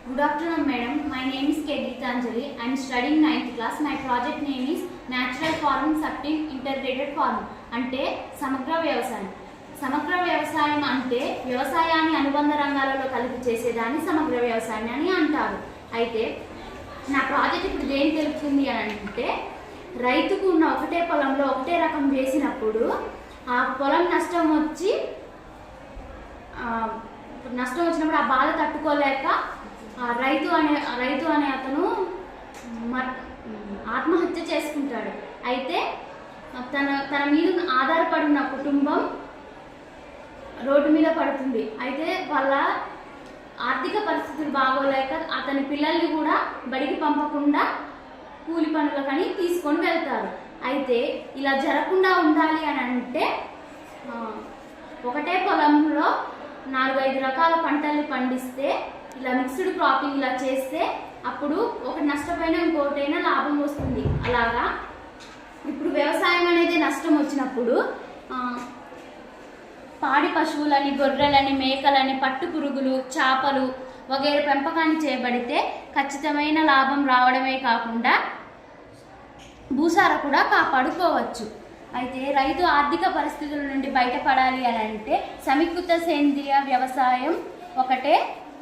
Good afternoon, madam. My name is K. Geetanjali. I am studying 9th class. My project name is Natural Farming Subtle Integrated Farming. అంటే సమగ్ర వ్యవసాయం. సమగ్ర వ్యవసాయం అంటే వ్యవసాయాన్ని అనుబంధ రంగాలలో కలిపి చేసేదాన్ని సమగ్ర వ్యవసాయం అని అంటారు. అయితే నా ప్రాజెక్ట్ ఇప్పుడు దేని తెలుపుతుంది అని అంటే, రైతుకు ఉన్న ఒకటే పొలంలో ఒకటే రకం వేసినప్పుడు ఆ పొలం నష్టం వచ్చినప్పుడు ఆ బాధ తట్టుకోలేక రైతు అనే అతను ఆత్మహత్య చేసుకుంటాడు. అయితే తన మీద ఆధారపడి ఉన్న కుటుంబం రోడ్డు మీద పడుతుంది. అయితే వాళ్ళ ఆర్థిక పరిస్థితులు బాగోలేక అతని పిల్లల్ని కూడా బడికి పంపకుండా కూలి పనులకని తీసుకొని వెళ్తారు. అయితే ఇలా జరగకుండా ఉండాలి అని అంటే ఒకటే పొలంలో 4-5 రకాల పంటల్ని పండిస్తే, ఇలా మిక్స్డ్ క్రాపింగ్ ఇలా చేస్తే అప్పుడు ఒకటి నష్టపోయినా ఇంకోటైనా లాభం వస్తుంది. అలాగా ఇప్పుడు వ్యవసాయం అనేది నష్టం వచ్చినప్పుడు పాడి పశువులని, గొర్రెలని, మేకలని, పట్టు పురుగులు, చేపలు వగైరా పెంపకాన్ని చేయబడితే ఖచ్చితమైన లాభం రావడమే కాకుండా భూసార కూడా కాపాడుకోవచ్చు. అయితే రైతు ఆర్థిక పరిస్థితుల నుండి బయటపడాలి అని అంటే సమీకృత సేంద్రియ వ్యవసాయం ఒకటే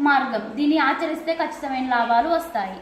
మార్గం. దీన్ని ఆచరిస్తే ఖచ్చితమైన లాభాలు వస్తాయి.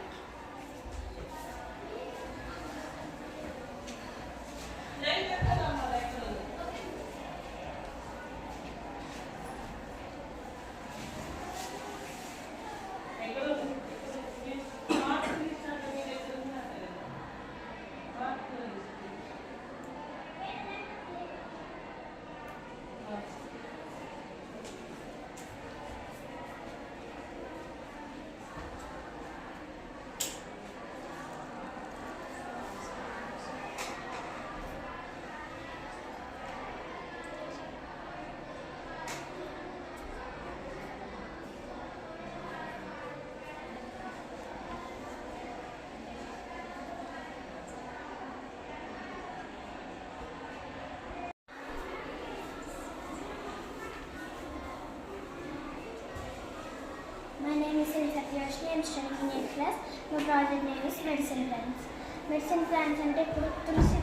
My name is Satyashri. I am studying in 8th class. My project name is Medicine Plants. Medicine plants అంటే ఇప్పుడు తులసి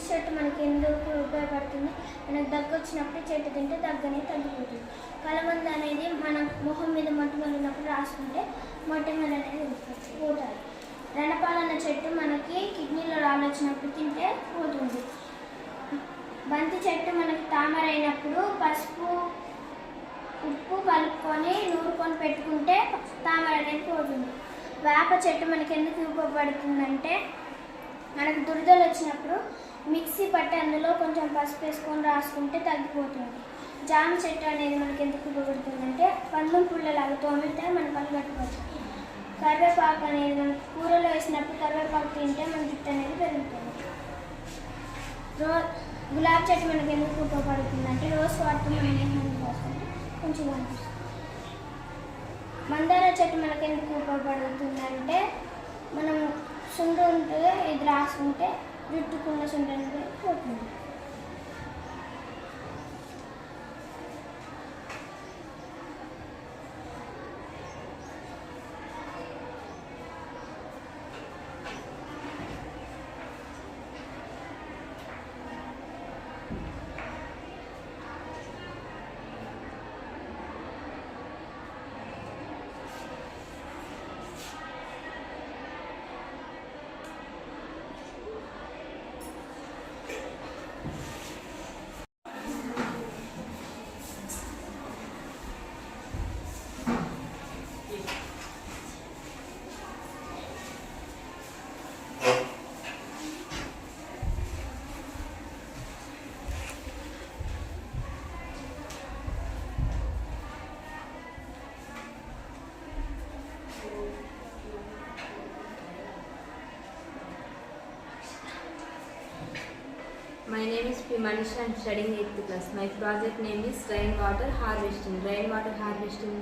చెట్టు మనకి ఎందుకు ఉపయోగపడుతుంది? మనకు దగ్గు వచ్చినప్పుడు చెట్టు తింటే దగ్గు అనేది తగ్గిపోతుంది. కలబంద అనేది మన మొహం మీద మొటిమలు ఉన్నప్పుడు రాసుకుంటే మొటిమలు అనేది పోతాయి. రణపాలన్న చెట్టు మనకి కిడ్నీలో రాళ్ళు వచ్చినప్పుడు తింటే పోతుంది. బంతి చెట్టు మనకి తామర అయినప్పుడు పసుపు ఉప్పు కలుపుకొని నూరుకొని పెట్టుకుంటే తామర అనేది పోతుంది. వేప చెట్టు మనకి ఎందుకు ఉపయోగపడుతుందంటే, మనకు దురదలు వచ్చినప్పుడు మిక్సీ పట్టి అందులో కొంచెం పసుపు వేసుకొని రాసుకుంటే తగ్గిపోతుంది. జామ చెట్టు అనేది మనకి ఎందుకు ఉపయోగపడుతుందంటే, పందుం పుల్లలాగా తోమితే మన పళ్ళు కట్టుకోవచ్చు. కరివేపాకు అనేది మనకి కూరలో వేసినప్పుడు కరివేపాకు తింటే మన జుట్టు అనేది పెరుగుతుంది. గులాబీ చెట్టు మనకి ఎందుకు ఉపయోగపడుతుందంటే, రోజ్ వాటర్ మనం ఏమైనా పోసుకుంటే కొంచెం కనిపిస్తుంది. మందార చెట్టు మనకి ఎందుకు ఉపయోగపడుతుందంటే, మనం సుండు ఉంటే ఇది రాసుకుంటే జుట్టుకున్న సుండు అనేది పోతుంది. My name is P. Manish. I am studying 8th class. My project name is rainwater harvesting. Rainwater harvesting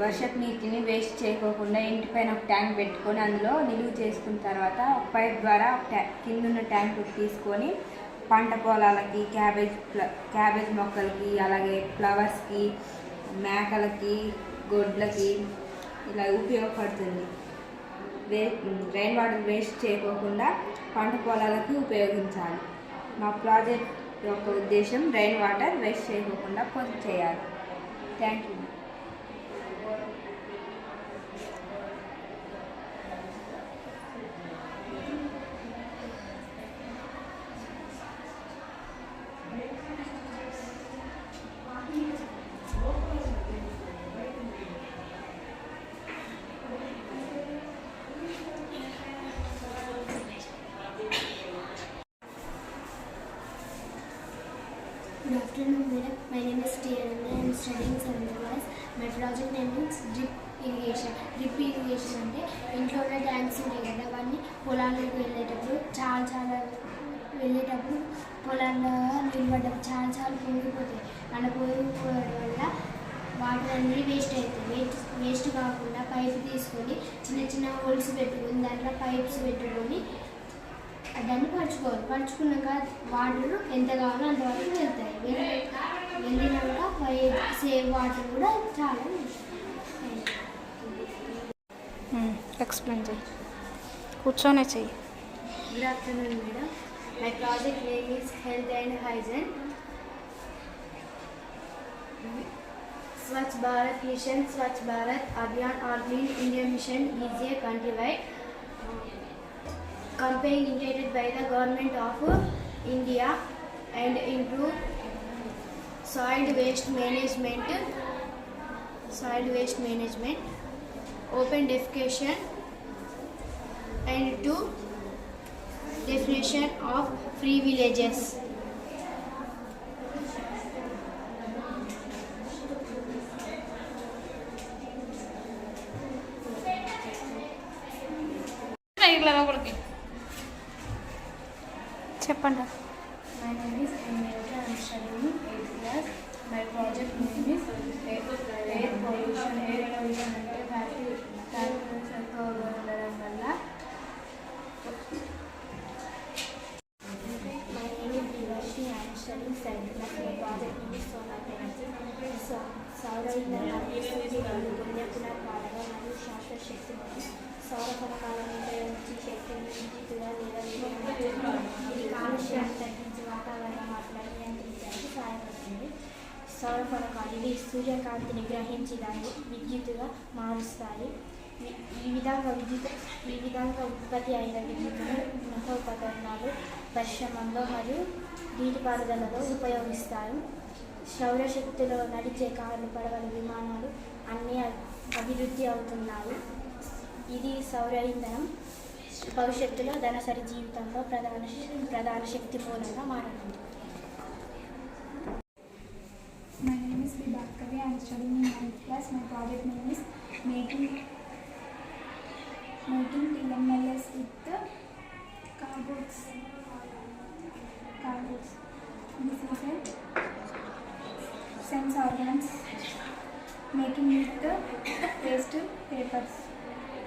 వర్షపు నీటిని వేస్ట్ చేయకోకుండా ఇంటిపైన ఒక ట్యాంక్ పెట్టుకొని అందులో నిలువ చేసుకున్న తర్వాత ఒక పైప్ ద్వారా కింద ఉన్న ట్యాంక్ తీసుకొని పంట పొలాలకి, క్యాబేజ్ మొక్కలకి, అలాగే ఫ్లవర్స్కి, మేకలకి, గొడ్లకి, ఇలా ఉపయోగపడుతుంది. రెయిన్ వాటర్ వేస్ట్ చేయకోకుండా పంట పొలాలకు ఉపయోగించాలి. మా ప్రాజెక్ట్ యొక్క ఉద్దేశం రెయిన్ వాటర్ వేస్ట్ చేయకోకుండా పొదుపు చేయాలి. Thank you. Good afternoon, madam. My name is Tiana. I am studying 7th class. My project name is drip irrigation. Drip irrigation అంటే ఇంట్లో ఉన్న ట్యాంక్స్ ఉంటాయి కదా, అవన్నీ పొలాలకు వెళ్ళేటప్పుడు పొలాల్లో నిలబడ్డప్పుడు చాలా పొంగిపోతాయి. అలా పొంగిపోవడం వల్ల వాటర్ అనేది వేస్ట్ అవుతుంది. వేస్ట్ కాకుండా పైపు తీసుకొని చిన్న హోల్స్ పెట్టుకొని దాంట్లో పైప్స్ పెట్టుకొని దాన్ని పరుచుకున్నాక వాటర్ ఎంత కావాలో అంతవరకు వెళ్తాయి. వెళ్ళినాక సేవ్ వాటర్ కూడా చాలా ఎక్స్ప్లెయిన్ చేయి, కూర్చొనే చెయ్యి. Good afternoon madam. My project name is health and hygiene. Swachh Bharat mission, Swachh Bharat Abhiyan or clean India mission is a countrywide campaign initiated by the government of India and improve soil waste management, open defecation and to definition of free villages. చెప్పండి. My name is Amrita. I am studying 8th class. My project name is air pollution. Air pollution అంటే factories ఎక్కువగా ఉండడం వల్ల. My name is Divashni. I am studying 7th class. My project name is solar energy. సౌర ఇంధనాన్ని సూర్యుడు పుణ్యపునర్పాలన మరియు శాశ్వత శక్తి సౌర ఫలకాలను ఉపయోగించి శక్తిని విద్యుత్తుగా లేదా ఇది కాలుష్యాన్ని తగ్గించి వాతావరణ మార్పులను నియంత్రించడానికి సహాయపడుతుంది. సౌర ఫలకాలు ఇవి సూర్యకాంతిని గ్రహించి దాన్ని విద్యుత్తుగా మారుస్తాయి. ఈ విధంగా ఉత్పత్తి అయిన విద్యుత్తును గృహోపకరణాలు, పరిశ్రమల్లో మరియు నీటిపారుదలలో ఉపయోగిస్తారు. సౌరశక్తిలో నడిచే కార్లు, పడవలు, విమానాలు అన్నీ అభివృద్ధి అవుతున్నాయి. ఇది సౌర ఇంధనం భవిష్యత్తులో ధనసరి జీవితంలో ప్రధాన శక్తి మూలంగా మారనుంది. My name is Vibhakari. I am studying in 9th class. My project name is making TMLS with cardboards. This is a sense organs making with waste papers.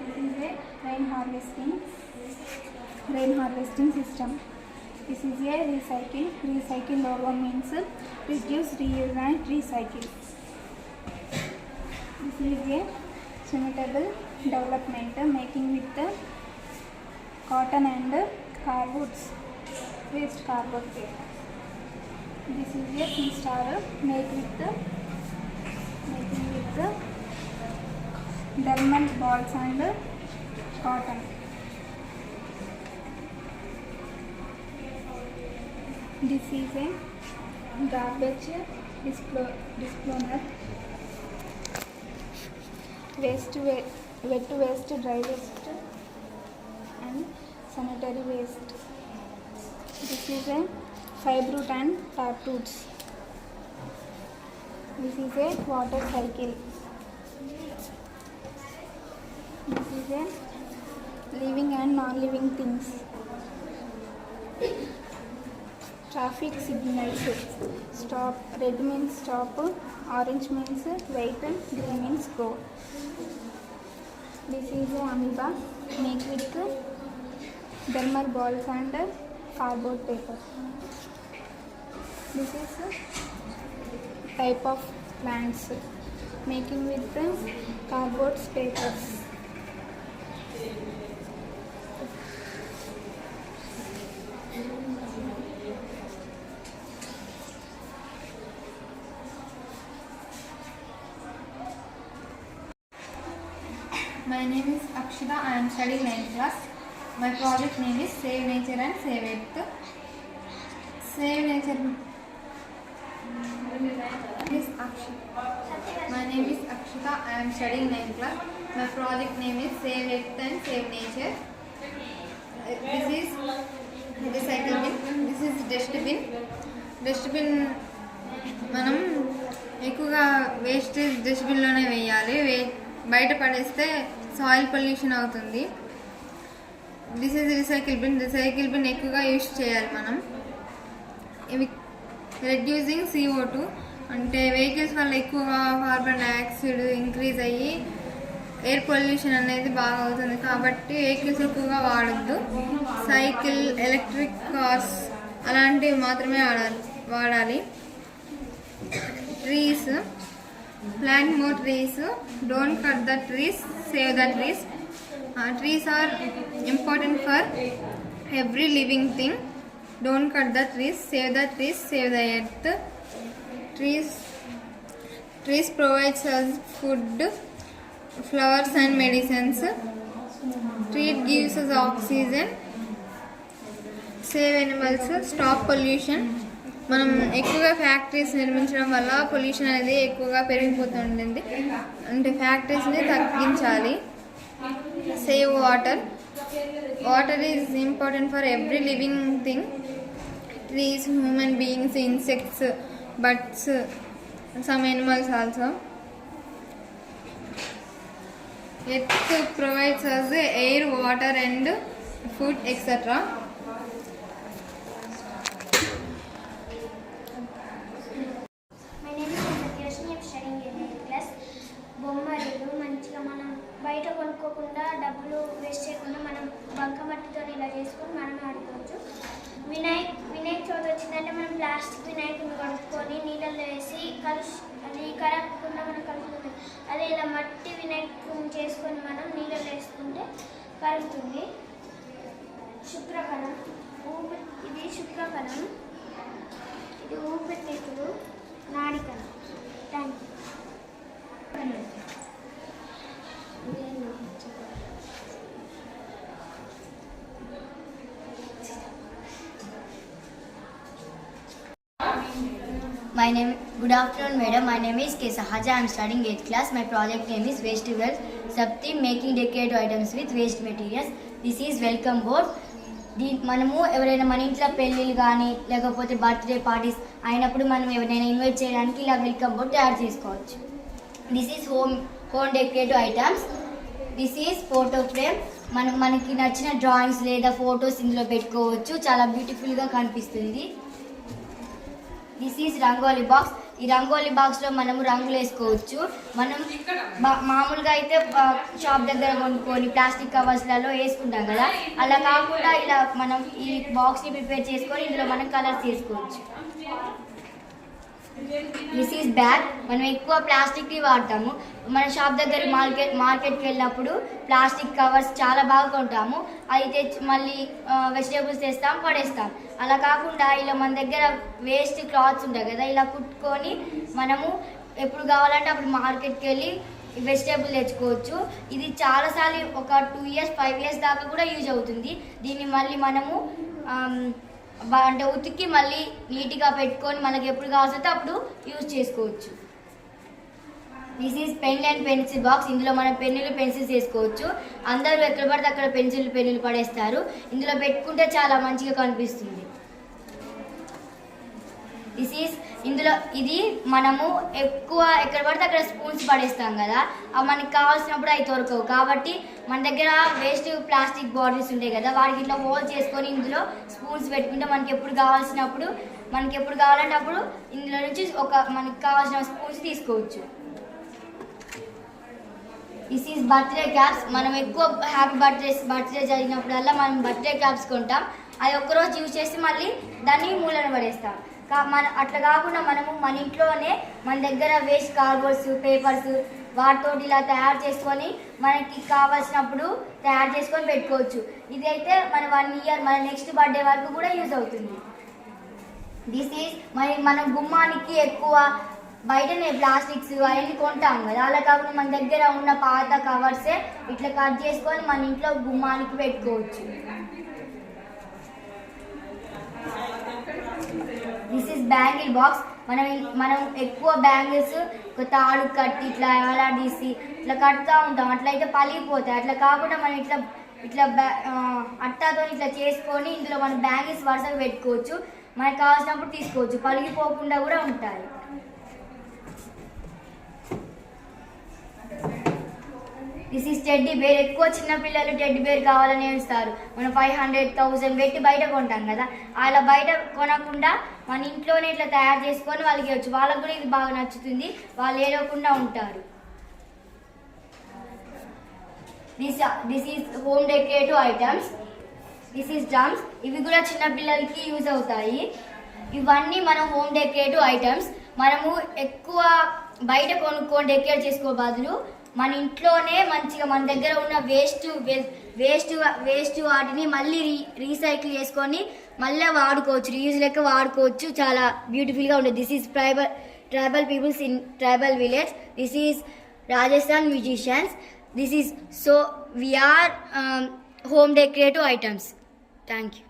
This is a rain harvesting system. This is a recycle logo means reduce, reuse and recycle. This is a sustainable development making with cotton and cardboards, waste cardboard paper. This is a tea star making with dermal balls and cotton. This is a garbage disposer, wet waste, dry waste and sanitary waste. This is a fibre root and tap roots. This is a water cycle. This is a living and non-living things. Traffic signals. Stop. Red means stop. Orange means wait. Green means go. This is a amoeba made with dermal balls and cardboard paper. This is a type of plants. making with the cardboard papers. My name is Akshita. I am studying 9th class. My project name is Save Nature and Save Earth. Save Nature is Akshita. My name is Akshita. I am studying 9th class. My project name is Save Earth and Save Nature. This is recycle bin. This is dustbin. Dustbin మనం ఎక్కువగా wastage డస్ట్బిన్లోనే వేయాలి. బయట పడేస్తే soil pollution అవుతుంది. This is recycle bin. Recycle bin ఎక్కువగా use చేయాలి మనం. ఇవి రెడ్యూసింగ్ CO2 అంటే వెహికల్స్ వల్ల ఎక్కువగా కార్బన్ డైఆక్సైడ్ ఇంక్రీజ్ అయ్యి ఎయిర్ పొల్యూషన్ అనేది బాగా అవుతుంది. కాబట్టి వెహికల్స్ ఎక్కువగా వాడద్దు. సైకిల్, ఎలక్ట్రిక్ కార్స్ అలాంటివి మాత్రమే వాడాలి. Trees, plant more trees, don't cut the trees, save the trees. Trees are important for every living thing. Don't cut the trees, save the earth. Trees provides us food, flowers and medicines. Tree gives us oxygen. Save animals, stop pollution. మనం ఎక్కువగా factories నిర్మించడం వల్ల pollution అనేది ఎక్కువగా పెరిగిపోతుంటుంది. అంటే ఫ్యాక్టరీస్ని తగ్గించాలి. Save water. Water is important for every living thing. Trees, human beings, insects, birds, some animals also. Earth provides us air, water and food etcetera. బొమ్మలు మంచిగా మనం బయట కొనుక్కోకుండా డబ్బులు వేస్ట్ చేయకుండా మనం బంకమట్టితో ఇలా చేసుకొని మనం ఆడుకోవచ్చు. వినాయక చవితి వచ్చిందంటే మనం ప్లాస్టిక్ వినాయకుని కొనుక్కొని నీళ్ళల్లో వేసి అది కరగకుండా మనం కలుపుతుంది. అదే ఇలా మట్టి వినాయకుని చేసుకొని మనం నీళ్ళల్లో వేసుకుంటే కలుగుతుంది. శుక్రకణం, ఇది శుక్రకణం, ఇది ఊపిరితిత్తులు, నాడికణం. Thank you. Good afternoon, madam. My name is K. Sahaja. I am studying 8th class. My project name is Waste to Wealth, Sapti, making decorative items with waste materials. This is welcome board. మనము ఎవరైనా మన ఇంట్లో పెళ్ళిళ్ళు కానీ లేకపోతే birthday parties అయినప్పుడు మనం ఎవరైనా ఇన్వైట్ చేయడానికి ఇలా వెల్కమ్ బోర్డ్ తయారు చేసుకోవచ్చు. This is home decorative items. This is photo frame. మనకి నచ్చిన డ్రాయింగ్స్ లేదా ఫొటోస్ ఇందులో పెట్టుకోవచ్చు. చాలా బ్యూటిఫుల్గా కనిపిస్తుంది. This is rangoli box. ఈ రంగోలీ బాక్స్లో మనము రంగులు వేసుకోవచ్చు. మనం మామూలుగా అయితే షాప్ దగ్గర కొనుక్కొని ప్లాస్టిక్ కవర్స్లలో వేసుకుంటాం కదా, అలా కాకుండా ఇలా మనం ఈ బాక్స్ని ప్రిపేర్ చేసుకొని ఇందులో మనం కలర్స్ వేసుకోవచ్చు. This is bag. మనం ఎక్కువ ప్లాస్టిక్ని వాడతాము. మన షాప్ దగ్గర మార్కెట్కి వెళ్ళినప్పుడు ప్లాస్టిక్ కవర్స్ చాలా బాగా కొంటాము. అయితే మళ్ళీ వెజిటేబుల్స్ తెస్తాం, పడేస్తాం. అలా కాకుండా ఇలా మన దగ్గర వేస్ట్ క్లాత్స్ ఉంటాయి కదా, ఇలా కుట్టుకొని మనము ఎప్పుడు కావాలంటే అప్పుడు మార్కెట్కి వెళ్ళి వెజిటేబుల్ తెచ్చుకోవచ్చు. ఇది చాలాసార్లు ఒక 2 years 5 years దాకా కూడా యూజ్ అవుతుంది. దీన్ని మళ్ళీ మనము అంటే ఉతికి మళ్ళీ నీట్గా పెట్టుకొని మనకి ఎప్పుడు కావాల్సి అప్పుడు యూజ్ చేసుకోవచ్చు. This is pen and pencil box. ఇందులో మనం పెన్నులు, పెన్సిల్స్ వేసుకోవచ్చు. అందరూ ఎక్కడ పడితే అక్కడ పెన్నులు పడేస్తారు. ఇందులో పెట్టుకుంటే చాలా మంచిగా కనిపిస్తుంది. ఇది మనము ఎక్కువ ఎక్కడ పడితే అక్కడ స్పూన్స్ పడేస్తాం కదా, అవి మనకి కావాల్సినప్పుడు అవి దొరకవు. కాబట్టి మన దగ్గర వేస్ట్ ప్లాస్టిక్ బాటిల్స్ ఉంటాయి కదా, వాటికి ఇట్లా హోల్ చేసుకొని ఇందులో స్పూన్స్ పెట్టుకుంటే మనకి ఎప్పుడు కావాలంటే అప్పుడు ఇందులో నుంచి మనకి కావాల్సిన స్పూన్స్ తీసుకోవచ్చు. This is birthday caps. మనం ఎక్కువ హ్యాపీ బర్త్డే జరిగినప్పుడల్లా మనం బర్త్డే క్యాప్స్ కొంటాం. అది ఒక్కరోజు యూజ్ చేసి మళ్ళీ దాన్ని మూలన పడేస్తాం. అట్లా కాకుండా మనము మన ఇంట్లోనే మన దగ్గర వేస్ట్ కార్డ్బోర్డ్స్ పేపర్స్ వాటితో ఇలా తయారు చేసుకొని మనకి కావాల్సినప్పుడు తయారు చేసుకొని పెట్టుకోవచ్చు. ఇది అయితే మన 1 ఇయర్ మన నెక్స్ట్ బర్త్డే వరకు కూడా యూజ్ అవుతుంది. దిస్ ఈజ్ మనం గుమ్మానికి ఎక్కువ బయటనే ప్లాస్టిక్స్ అవన్నీ కొంటాం కదా, అలా కాకుండా మన దగ్గర ఉన్న పాత కవర్సే ఇట్లా కట్ చేసుకొని మన ఇంట్లో గుమ్మానికి పెట్టుకోవచ్చు. This is bangle box. మనం ఎక్కువ బ్యాంగిల్స్ ఒక తాడు కట్టి ఇట్లా వేలాడదీసి ఇట్లా కట్టుతూ ఉంటాం, అట్లయితే పలిగిపోతాయి. అట్లా కాకుండా మనం ఇట్లా అట్టాతో ఇట్లా చేసుకొని ఇందులో మనం బ్యాంగిల్స్ వరుసగా పెట్టుకోవచ్చు, మనకు కావాల్సినప్పుడు తీసుకోవచ్చు, పలిగిపోకుండా కూడా ఉంటాయి. This is teddy bear. ఎక్కువ చిన్నపిల్లలు టెడ్డీ బేర్ కావాలని ఏడుస్తారు. మనం 500,000 పెట్టి బయట కొంటాం కదా, అలా బయట కొనకుండా మన ఇంట్లోనే ఇట్లా తయారు చేసుకొని వాళ్ళకి ఇవ్వచ్చు. వాళ్ళకు కూడా ఇది బాగా నచ్చుతుంది, వాళ్ళు ఏడవకుండా ఉంటారు. This is home decorative items. This is drums. ఇవి కూడా చిన్నపిల్లలకి యూజ్ అవుతాయి. ఇవన్నీ మన హోమ్ డెకరేటివ్ ఐటమ్స్. మనము ఎక్కువ బయట కొనుక్కొని డెకరేట్ చేసుకో బదులు మన ఇంట్లోనే మంచిగా మన దగ్గర ఉన్న వేస్ట్ వాటిని మళ్ళీ రీసైకిల్ చేసుకొని మళ్ళీ వాడుకోవచ్చు, రీయూజ్ లెక్క వాడుకోవచ్చు. చాలా బ్యూటిఫుల్గా ఉంటుంది. This is tribal peoples in tribal village. This is Rajasthan musicians. This is so we are home decorative items. Thank you.